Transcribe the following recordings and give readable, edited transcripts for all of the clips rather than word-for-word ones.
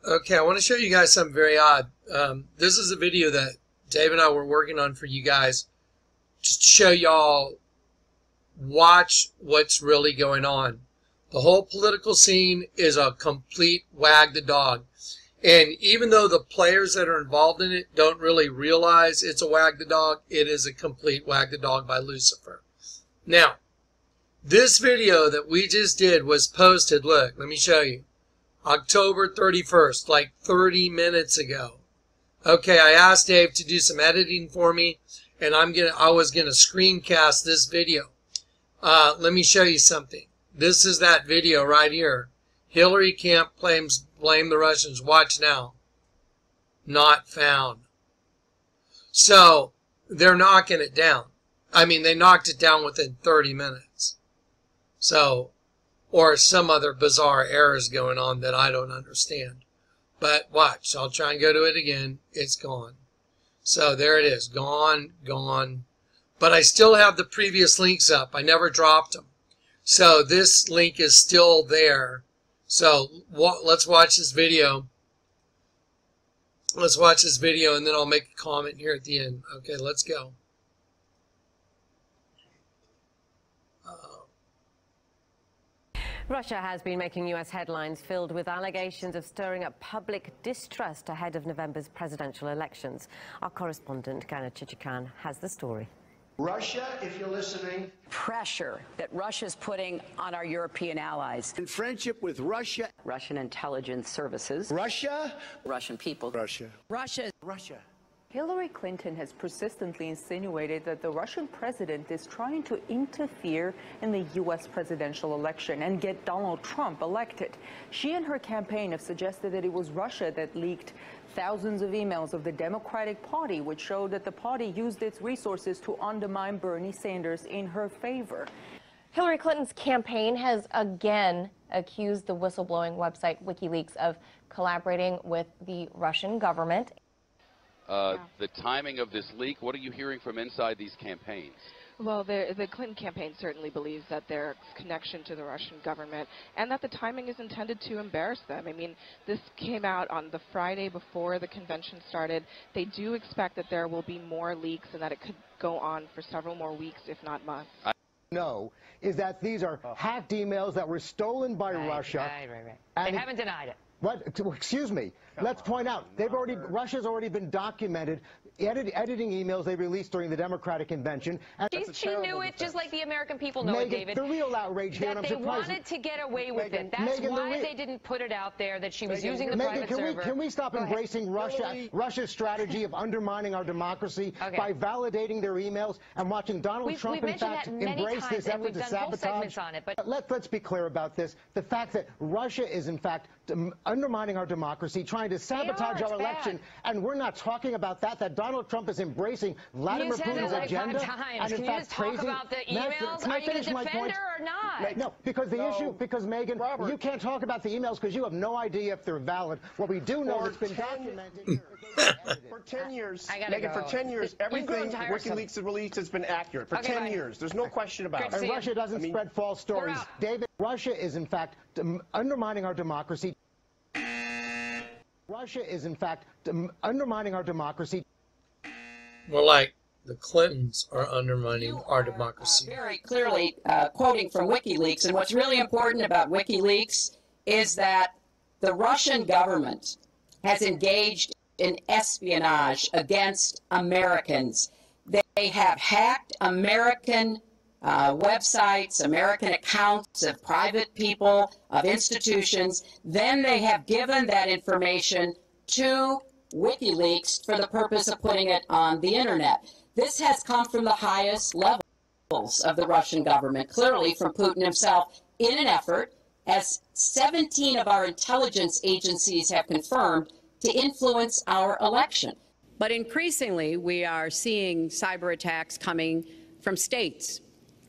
Okay, I want to show you guys something very odd. This is a video that Dave and I were working on for you guys, just to show y'all, watch what's really going on. The whole political scene is a complete wag the dog. And even though the players that are involved in it don't really realize it's a wag the dog, it is a complete wag the dog by Lucifer. Now, this video that we just did was posted, look, let me show you, October 31st, like 30 minutes ago. Okay, I asked Dave to do some editing for me, and I was gonna screencast this video. Let me show you something. This is that video right here. Hillary can't blame the Russians. Watch now. Not found. So, they're knocking it down. I mean, they knocked it down within 30 minutes. So, or some other bizarre errors going on that I don't understand. But watch, I'll try and go to it again. It's gone. So there it is, gone. But I still have the previous links up. I never dropped them. So this link is still there. So let's watch this video. Let's watch this video and then I'll make a comment here at the end. Okay, let's go. Russia has been making U.S. headlines filled with allegations of stirring up public distrust ahead of November's presidential elections. Our correspondent, Gana Chichikyan, has the story. Russia, if you're listening. Pressure that Russia's putting on our European allies. In friendship with Russia. Russian intelligence services. Russia. Russian people. Russia. Russia. Russia. Hillary Clinton has persistently insinuated that the Russian president is trying to interfere in the U.S. presidential election and get Donald Trump elected. She and her campaign have suggested that it was Russia that leaked thousands of emails of the Democratic Party, which showed that the party used its resources to undermine Bernie Sanders in her favor. Hillary Clinton's campaign has again accused the whistleblowing website WikiLeaks of collaborating with the Russian government. The timing of this leak, what are you hearing from inside these campaigns? Well, the Clinton campaign certainly believes that their connection to the Russian government and that the timing is intended to embarrass them. I mean, this came out on the Friday before the convention started. They do expect that there will be more leaks and that it could go on for several more weeks, if not months. No, is that these are hacked emails that were stolen by Russia. Right. They haven't denied it. What? Excuse me. Let's point out, Russia's already been documented, editing emails they released during the Democratic convention. And She knew it just like the American people know Megan, it, David. The real outrage here, that they wanted to get away with it. That's why they didn't put it out there that she was using the private server. Can we stop embracing Russia's strategy of undermining our democracy by validating their emails and watching Donald Trump, in fact, embrace this effort to sabotage? Let's be clear about this. The fact that Russia is, in fact, undermining our democracy, trying to sabotage our election, and we're not talking about that Donald Trump is embracing Vladimir Putin's agenda. And in fact, talk about the emails? Are you going to defend her or not? No, because Megan, you can't talk about the emails because you have no idea if they're valid. What we do know is it's been documented. For 10 years, Megan, for 10 years, everything WikiLeaks has released has been accurate. For 10 years. There's no question about it. And Russia doesn't spread false stories. David, Russia is, in fact, undermining our democracy. Russia is, in fact, undermining our democracy. More like the Clintons are undermining our democracy. Very clearly quoting from WikiLeaks, and what's really important about WikiLeaks is that the Russian government has engaged in espionage against Americans. They have hacked American websites, American accounts of private people, of institutions. Then they have given that information to WikiLeaks for the purpose of putting it on the internet. This has come from the highest levels of the Russian government, clearly from Putin himself, in an effort, as 17 of our intelligence agencies have confirmed, to influence our election. But increasingly, we are seeing cyber attacks coming from states,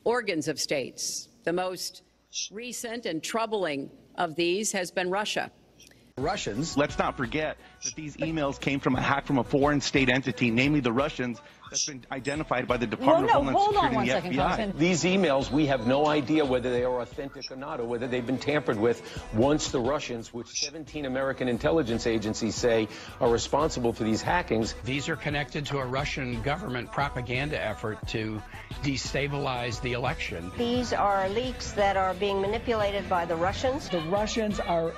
organs of states. The most recent and troubling of these has been Russia. Russians. Let's not forget that these emails came from a hack from a foreign state entity, namely the Russians, That's been identified by the Department of Homeland Security and the FBI. Congressman. These emails, we have no idea whether they are authentic or not, or whether they've been tampered with once the Russians, which 17 American intelligence agencies say are responsible for these hackings. These are connected to a Russian government propaganda effort to destabilize the election. These are leaks that are being manipulated by the Russians. The Russians are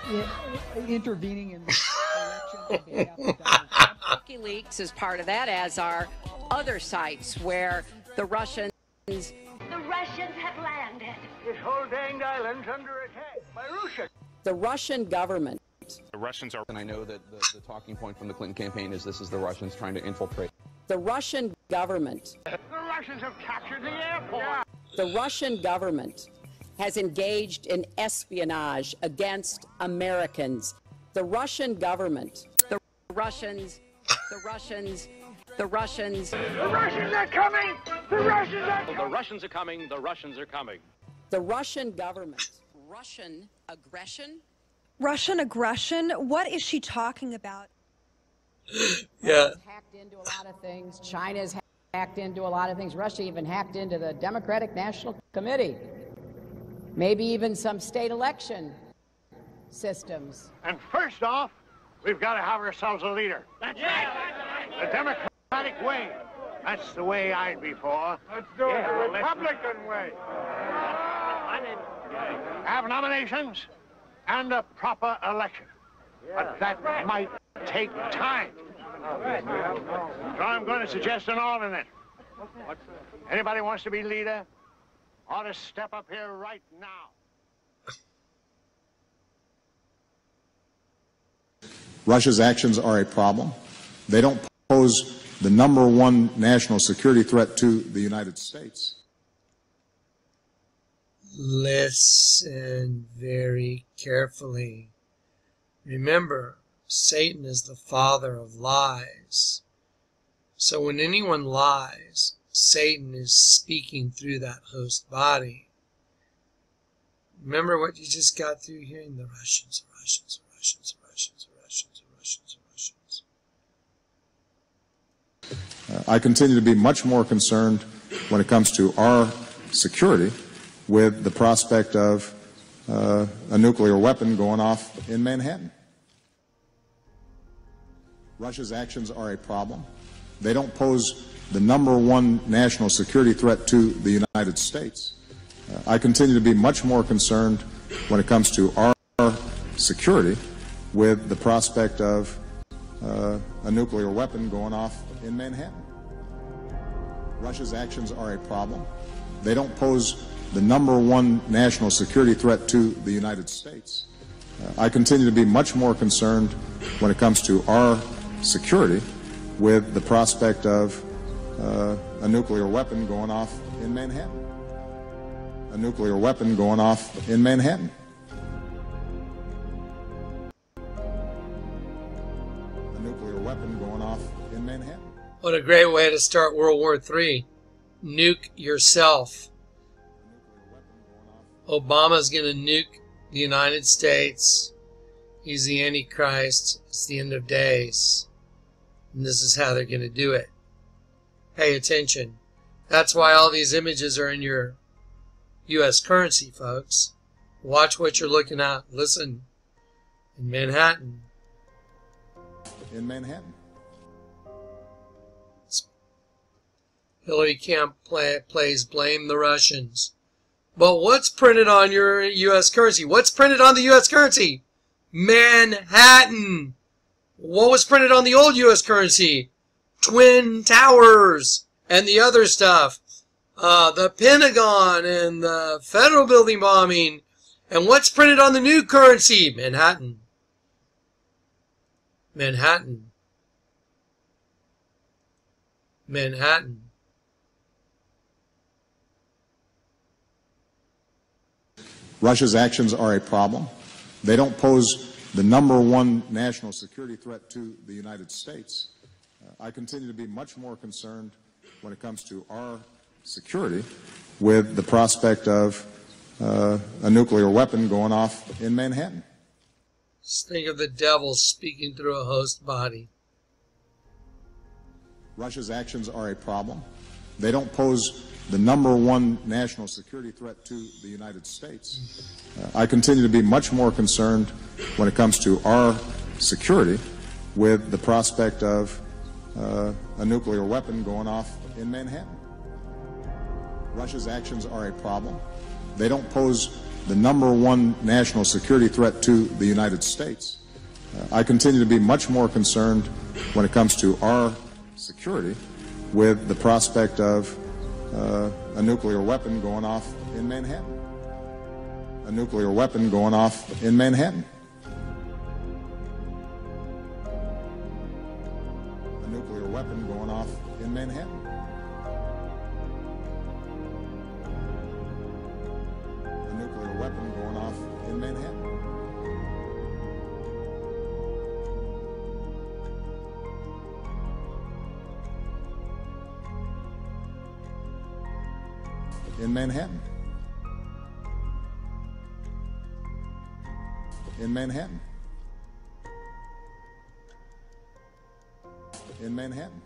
intervening in the election on behalf of Donald Trump. WikiLeaks is part of that, as are other sites where the Russians have landed. This whole danged island's under attack by Russia. The Russian government. The Russians are, and I know that the talking point from the Clinton campaign is this is the Russians trying to infiltrate. The Russian government. The Russians have captured the airport. The Russian government has engaged in espionage against Americans. The Russian government. The Russians are coming! The Russians are coming! The Russians are coming. The Russians are coming. The Russian government. Russian aggression? Russian aggression? What is she talking about? Yeah. Hacked into a lot of things. China's hacked into a lot of things. Russia even hacked into the Democratic National Committee. Maybe even some state election systems. And first off, we've got to have ourselves a leader. That's right. The Democratic way. That's the way I'd be for. Let's do it the Republican way. Have nominations and a proper election. But that might take time. So I'm going to suggest an alternate. Anybody wants to be leader ought to step up here right now. Russia's actions are a problem. They don't pose the #1 national security threat to the United States. Listen very carefully. Remember, Satan is the father of lies. So when anyone lies, Satan is speaking through that host body. Remember what you just got through hearing? The Russians, the Russians, the Russians, the Russians, the Russians, the Russians, the Russians. I continue to be much more concerned when it comes to our security with the prospect of a nuclear weapon going off in Manhattan. Russia's actions are a problem. They don't pose the #1 national security threat to the United States. I continue to be much more concerned when it comes to our security with the prospect of a nuclear weapon going off in Manhattan. Russia's actions are a problem. They don't pose the #1 national security threat to the United States. I continue to be much more concerned when it comes to our security with the prospect of a nuclear weapon going off in Manhattan. A nuclear weapon going off in Manhattan. A nuclear weapon going off in Manhattan. What a great way to start World War III. Nuke yourself. Obama's going to nuke the United States. He's the Antichrist. It's the end of days. And this is how they're going to do it. Pay attention. That's why all these images are in your U.S. currency, folks. Watch what you're looking at. Listen. In Manhattan. In Manhattan. Hillary Camp plays Blame the Russians. But what's printed on your U.S. currency? What's printed on the U.S. currency? Manhattan. What was printed on the old U.S. currency? Twin Towers and the other stuff. The Pentagon and the federal building bombing. And what's printed on the new currency? Manhattan. Manhattan. Manhattan. Russia's actions are a problem. They don't pose the #1 national security threat to the United States. I continue to be much more concerned when it comes to our security with the prospect of a nuclear weapon going off in Manhattan. Just think of the devil speaking through a host body. Russia's actions are a problem. They don't pose the #1 national security threat to the United States. I continue to be much more concerned when it comes to our security with the prospect of a nuclear weapon going off in Manhattan. Russia's actions are a problem. They don't pose the #1 national security threat to the United States. I continue to be much more concerned when it comes to our security with the prospect of a nuclear weapon going off in Manhattan. A nuclear weapon going off in Manhattan. A nuclear weapon going off in Manhattan. A nuclear weapon going off in Manhattan. In Manhattan. In Manhattan. In Manhattan.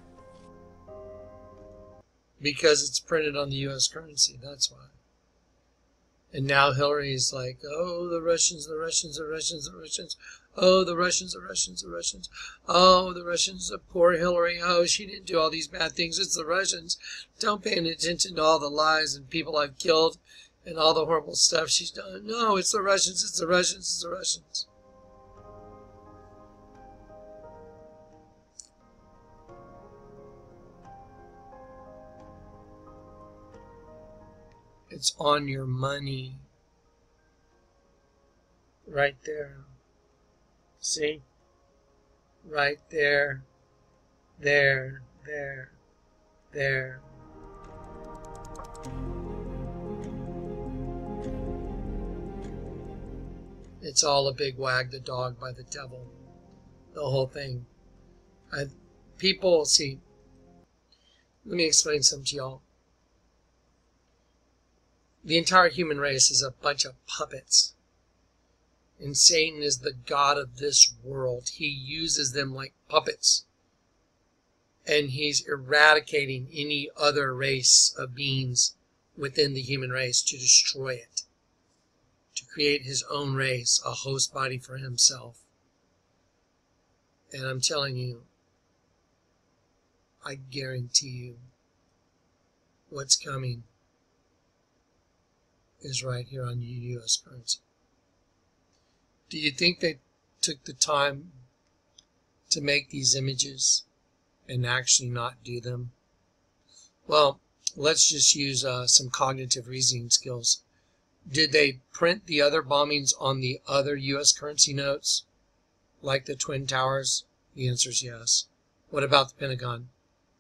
Because it's printed on the U.S. currency, that's why. And now Hillary's like, oh, the Russians, the Russians, the Russians, the Russians. Oh, the Russians, the Russians, the Russians. Oh, the Russians, the poor Hillary. Oh, she didn't do all these bad things. It's the Russians. Don't pay any attention to all the lies and people I've killed and all the horrible stuff she's done. No, it's the Russians, it's the Russians, it's the Russians. It's on your money. Right there. See? Right there. There. There. There. It's all a big wag the dog by the devil. The whole thing. People, see, let me explain something to y'all. The entire human race is a bunch of puppets. And Satan is the god of this world. He uses them like puppets. And he's eradicating any other race of beings within the human race to destroy it. To create his own race, a host body for himself. And I'm telling you, I guarantee you, what's coming is right here on U.S. currency. Do you think they took the time to make these images and actually not do them? Well, let's just use some cognitive reasoning skills. Did they print the other bombings on the other U.S. currency notes, like the Twin Towers? The answer is yes. What about the Pentagon?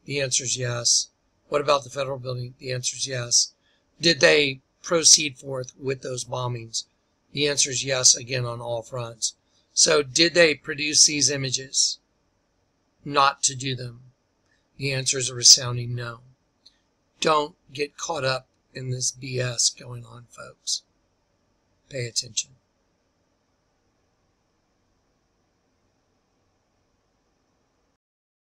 The answer is yes. What about the Federal Building? The answer is yes. Did they proceed forth with those bombings? The answer is yes, again, on all fronts. So did they produce these images not to do them? The answer is a resounding no. Don't get caught up in this BS going on, folks. Pay attention.